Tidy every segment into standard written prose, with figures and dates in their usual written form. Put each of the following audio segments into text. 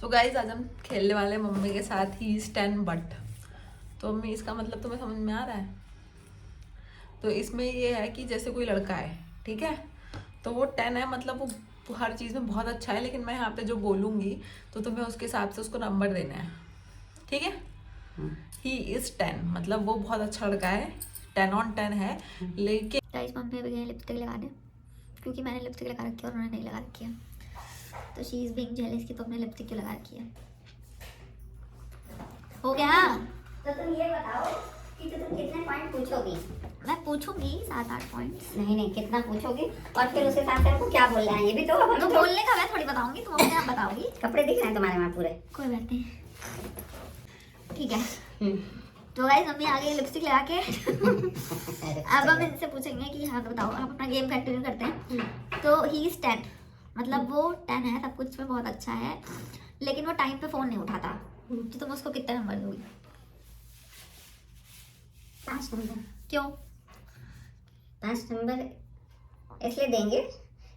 तो गाइस आज हम खेलने वाले हैं मम्मी के साथ ही स्टैंड बट। तो मम्मी इसका मतलब तुम्हें समझ में आ रहा है? तो इसमें ये है कि जैसे कोई लड़का है, ठीक है, तो वो 10 है, मतलब वो हर चीज़ में बहुत अच्छा है, लेकिन मैं यहाँ पे जो बोलूँगी तो तुम्हें उसके हिसाब से उसको नंबर देना है, ठीक है। ही इज़ 10, मतलब वो बहुत अच्छा लड़का है, 10 on 10 है, लेकिन गाइस मम्मी भी गई लिपस्टिक लगाने क्योंकि मैंने लिपस्टिक लगा रखी है और उन्होंने नहीं लगा रखी है, तो शी इज बीइंग जेलस कि तुमने लिपस्टिक क्यों लगा रखी है। हो गया। तो तुम ये बताओ कि तुम कितने पॉइंट पूछोगी? मैं पूछूंगी 7-8 पॉइंट्स। नहीं, कितना पूछोगी और फिर उस हिसाब से हमको क्या बोलना है ये भी तो तो बोलने का मैं थोड़ी बताऊंगी, तुम अपने आप बताओगी। कपड़े दिख रहे हैं तुम्हारे वहाँ पूरे। कोई बात नहीं, ठीक है। तो गाइस मम्मी आ गई लिपस्टिक लगा के। अब हम इनसे पूछेंगे कि हाँ बताओ, आप अपना गेम कंटिन्यू करते हैं। तो ही इज 10, मतलब वो 10 है, सब कुछ में बहुत अच्छा है, लेकिन वो टाइम पे फोन नहीं उठाता, तो तुम उसको कितना नंबर दोगी? 5 नंबर। क्यों? 5 नंबर इसलिए देंगे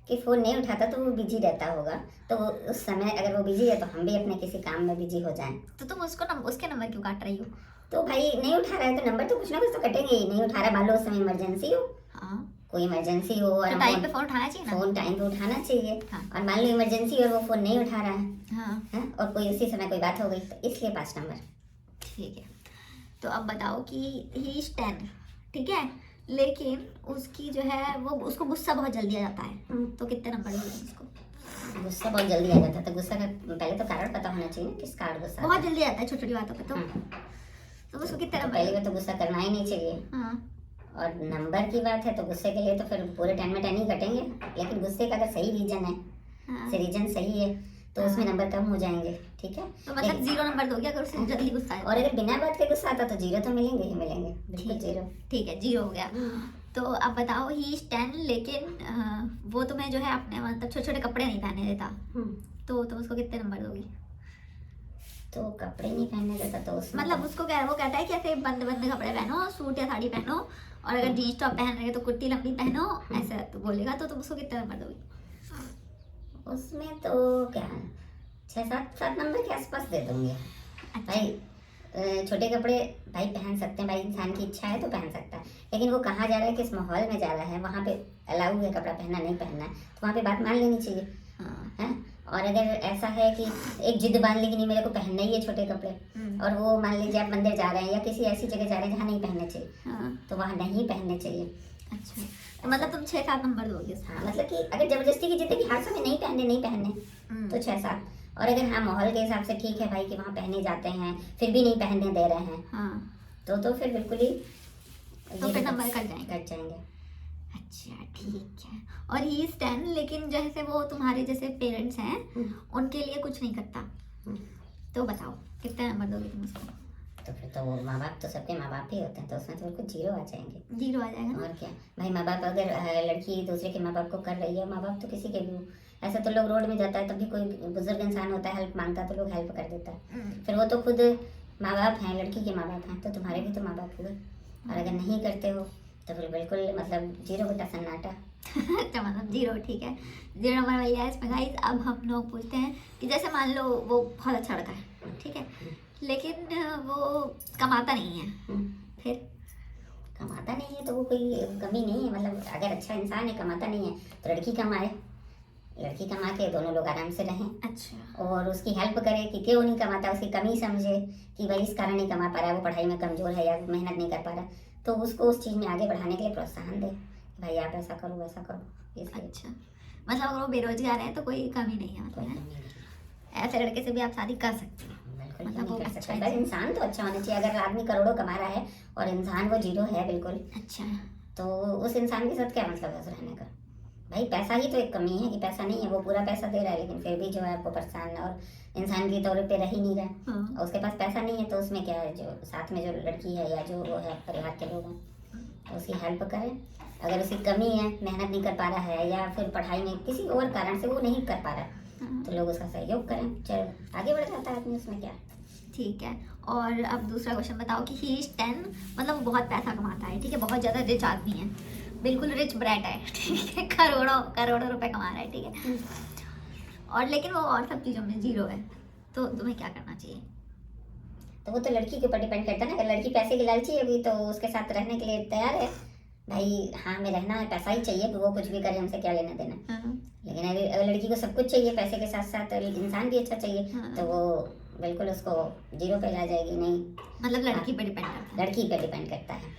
कि फोन नहीं उठाता तो वो बिजी रहता होगा, तो वो उस समय अगर वो बिजी है तो हम भी अपने किसी काम में बिजी हो जाएं। तो तुम उसको उसके नंबर क्यों काट रही हो? तो भाई नहीं उठा रहा है तो नंबर तो कुछ ना कुछ तो कटेंगे ही। नहीं उठा रहा है, मान लो उस समय इमरजेंसी हो, हाँ, कोई इमरजेंसी हो और तो टाइम पे फोन उठाना चाहिए ना। फोन टाइम पे उठाना चाहिए। हाँ। और मान लो इमरजेंसी और वो फोन नहीं उठा रहा है, हाँ है? और कोई उसी समय कोई बात हो गई तो इसलिए 5 नंबर। ठीक है। तो अब बताओ कि ही इज 10, ठीक है, लेकिन उसकी जो है वो उसको गुस्सा बहुत जल्दी आ जाता है, तो कितने नंबर दोगे उसको? गुस्सा बहुत जल्दी आ जाता है तो गुस्सा का पहले तो कारण पता होना चाहिए ना, किस कारण गुस्सा बहुत आता है। जल्दी आता है छोटी छोटी बातों पे, तो उसको कितने तो नंबर? पहली बार तो गुस्सा करना ही नहीं चाहिए। हाँ, और नंबर की बात है तो गुस्से के लिए तो फिर पूरे 10 में 10 ही कटेंगे, लेकिन गुस्से का अगर सही रीजन है, हाँ। से रीजन सही है तो उसमें नंबर कम हो जाएंगे, ठीक है। तो मतलब 0 नंबर दोगे अगर उसे जल्दी गुस्सा आए? और अगर बिना बात के गुस्सा आता तो 0 तो मिलेंगे ही मिलेंगे, बिल्कुल 0। ठीक है, 0 हो गया। तो अब बताओ ही इज 10, लेकिन वो तुम्हें जो है अपने मतलब छोटे छोटे कपड़े नहीं पहने देता, तो तुम उसको कितने नंबर दोगी? तो कपड़े नहीं पहनने देता तो उसमें मतलब उसको वो कहता है कि ऐसे बंद बंद कपड़े पहनो, सूट या साड़ी पहनो, और अगर जीन्स टॉप पहन रहे हो तो कुर्ती लंबी पहनो, ऐसा तो बोलेगा, तो तुम उसको कितने नंबर दोगी? उसमें तो क्या 6-7 नंबर के आसपास दे दूंगी। भाई छोटे कपड़े भाई पहन सकते हैं, भाई इंसान की इच्छा है तो पहन सकता है, लेकिन वो कहाँ जा रहा है, किस माहौल में जा रहा है, वहाँ पे अलाउ है कपड़ा पहनना नहीं पहनना है, तो वहाँ पे बात मान लेनी चाहिए। हाँ। है? और अगर ऐसा है कि एक जिद बांध ली कि नहीं मेरे को पहनना ही है छोटे कपड़े, और वो मान लीजिए आप मंदिर जा रहे हैं या किसी ऐसी जगह जा रहे हैं जहाँ नहीं पहनने चाहिए, हाँ। तो वहाँ नहीं पहनने चाहिए। अच्छा, तो मतलब तुम 6-7 नंबर दोगे? हाँ, मतलब कि अगर जबरदस्ती की जिद है कि हर समय नहीं पहनने तो 6-7। और अगर हाँ माहौल के हिसाब से ठीक है भाई कि वहाँ पहने जाते हैं फिर भी नहीं पहनने दे रहे हैं, हाँ, तो फिर बिल्कुल ही तो फिर नंबर कट जाएंगे। अच्छा ठीक है। और ही इज 10, लेकिन जैसे वो तुम्हारे जैसे पेरेंट्स हैं उनके लिए कुछ नहीं करता, तो बताओ कितने नंबर दोगे तुम उसको? तो फिर तो वो माँ बाप तो सबके माँ बाप ही होते हैं, तो उसमें तो बिल्कुल 0 आ जाएंगे। 0 आ जाएगा ना? और क्या भाई, माँ बाप अगर लड़की दूसरे के माँ बाप को कर रही है, माँ बाप तो किसी के भी, ऐसे तो लोग रोड में जाता है तब भी कोई बुजुर्ग इंसान होता है हेल्प मांगता है तो लोग हेल्प कर देता है, फिर वो तो खुद माँ बाप हैं, लड़की के माँ बाप हैं, तो तुम्हारे भी तो माँ बाप हुए, और अगर नहीं करते हो तो फिर बिल्कुल मतलब 0 बेटा सन्नाटा। अच्छा, मतलब 0, ठीक है, 0 नंबर मिल गया इसमें। गाइस अब हम लोग पूछते हैं कि जैसे मान लो वो बहुत अच्छा लड़का है, ठीक है, लेकिन वो कमाता नहीं है, फिर? कमाता नहीं है तो वो कोई कमी नहीं है, मतलब अगर अच्छा इंसान है कमाता नहीं है तो लड़की कमाए, लड़की कमा के दोनों लोग आराम से रहें। अच्छा, और उसकी हेल्प करे कि क्यों नहीं कमाता, उसकी कमी समझे कि भाई इस कारण नहीं कमा पा रहा है, वो पढ़ाई में कमजोर है या मेहनत नहीं कर पा रहा, तो उसको उस चीज़ में आगे बढ़ाने के लिए प्रोत्साहन दे, भाई आप ऐसा करो वैसा करो, इसलिए। अच्छा, मतलब अगर वो बेरोजगार है तो कोई कमी नहीं है, कोई मतलब कमी नहीं, ऐसे लड़के से भी आप शादी कर सकते हो? बिल्कुल मतलब नहीं वो कर अच्छा सकता, है। बस इंसान तो अच्छा होना चाहिए। अगर आदमी करोड़ों कमा रहा है और इंसान वो 0 है बिल्कुल, अच्छा, तो उस इंसान के साथ क्या मतलब है उस रहने का? भाई पैसा ही तो एक कमी है कि पैसा नहीं है, वो पूरा पैसा दे रहा है लेकिन फिर भी जो है आपको परेशान और इंसान के तौर पे रह ही नहीं रहा, हाँ। और उसके पास पैसा नहीं है तो उसमें क्या है, जो साथ में जो लड़की है या जो वो है परिवार के लोग हैं तो उसकी हेल्प करें। अगर उसकी कमी है, मेहनत नहीं कर पा रहा है या फिर पढ़ाई में किसी और कारण से वो नहीं कर पा रहा है तो लोग उसका सहयोग करें, चलो आगे बढ़ जाता है आदमी, उसमें क्या। ठीक है। और अब दूसरा क्वेश्चन बताओ कि ही इज 10, मतलब वो बहुत पैसा कमाता है, ठीक है, बहुत ज़्यादा रिच आदमी है, बिल्कुल रिच ब्रैट है, ठीक है, करोड़ों करोड़ों रुपए कमा रहा है, ठीक है, और लेकिन वो और सब चीज़ों में 0 है, तो तुम्हें क्या करना चाहिए? तो वो तो लड़की के ऊपर डिपेंड करता है ना। अगर लड़की पैसे की लालची होगी तो उसके साथ रहने के लिए तैयार है, भाई हाँ हमें रहना है, पैसा ही चाहिए, वो कुछ भी करे हमसे क्या लेना देना। लेकिन अगर लड़की को सब कुछ चाहिए, पैसे के साथ साथ इंसान भी अच्छा चाहिए, तो वो बिल्कुल उसको जीरो पे ला जाएगी। नहीं, मतलब लड़की पे डिपेंड करता है। लड़की पे डिपेंड करता है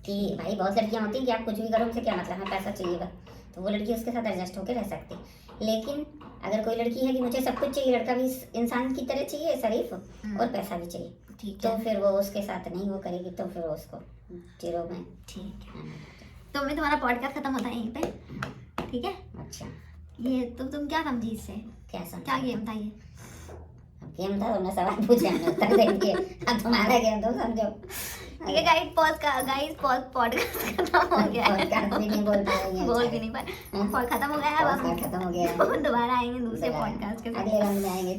कि भाई बहुत लड़कियां होती हैं कि आप कुछ भी करो हमसे क्या मतलब, हमें पैसा चाहिएगा, तो वो लड़की उसके साथ एडजस्ट होकर रह सकती है। लेकिन अगर कोई लड़की है कि मुझे सब कुछ चाहिए, लड़का भी इंसान की तरह चाहिए, शरीफ, और पैसा भी चाहिए, ठीक तो है, फिर वो उसके साथ नहीं वो करेगी, तो फिर वो उसको जीरो में। ठीक है। तो मैं तुम्हारा पॉडकास्ट खत्म होता है यहीं पे, ठीक है? अच्छा, ये तो तुम क्या समझी इससे? क्या क्या समझा? गेम था ये? गेम था, तुमने सवाल पूछे, हमने उत्तर देंगे। अब तुम्हारा गेम तुम समझो। ठीक है गाइस, पॉडकास्ट खत्म हो गया है। पॉडकास्ट भी नहीं बोल पाएंगे, बोल भी नहीं पाए, खत्म हो गया है। अब पॉडकास्ट खत्म हो गया है। हम दोबारा आएंगे दूसरे दोबारा पॉडकास्ट के साथ। अगले राउंड में आएंगे।